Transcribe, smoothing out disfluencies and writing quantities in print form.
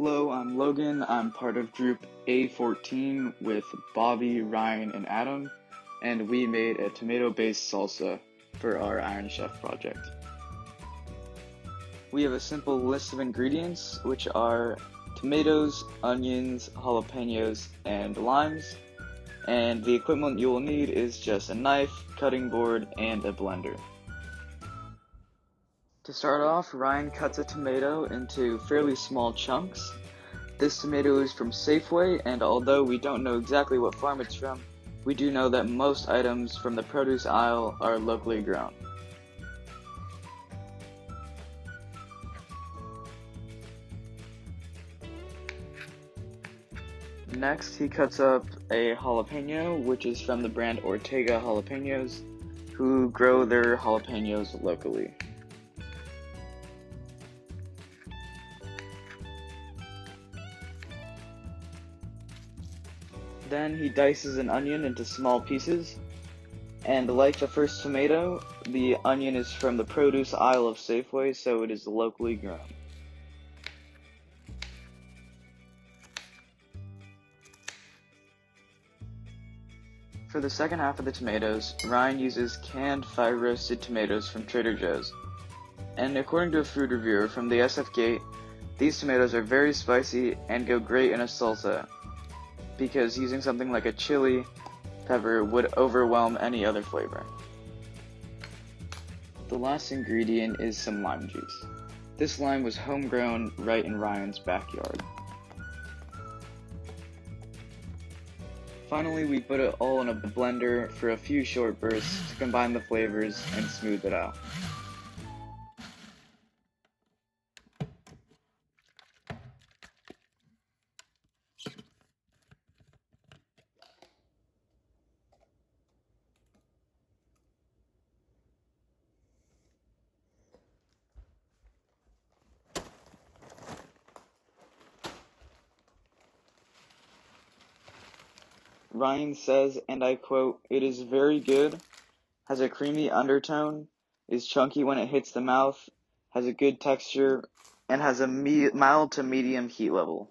Hello, I'm Logan. I'm part of group A14 with Bobby, Ryan, and Adam, and we made a tomato-based salsa for our Iron Chef project. We have a simple list of ingredients, which are tomatoes, onions, jalapenos, and limes, and the equipment you will need is just a knife, cutting board, and a blender. To start off, Ryan cuts a tomato into fairly small chunks. This tomato is from Safeway, and although we don't know exactly what farm it's from, we do know that most items from the produce aisle are locally grown. Next, he cuts up a jalapeno, which is from the brand Ortega Jalapenos, who grow their jalapenos locally. Then he dices an onion into small pieces, and like the first tomato, the onion is from the produce aisle of Safeway, so it is locally grown. For the second half of the tomatoes, Ryan uses canned fire-roasted tomatoes from Trader Joe's. And according to a food reviewer from the SF Gate, these tomatoes are very spicy and go great in a salsa, because using something like a chili pepper would overwhelm any other flavor. The last ingredient is some lime juice. This lime was homegrown right in Ryan's backyard. Finally, we put it all in a blender for a few short bursts to combine the flavors and smooth it out. Ryan says, and I quote, "It is very good, has a creamy undertone, is chunky when it hits the mouth, has a good texture, and has a mild to medium heat level."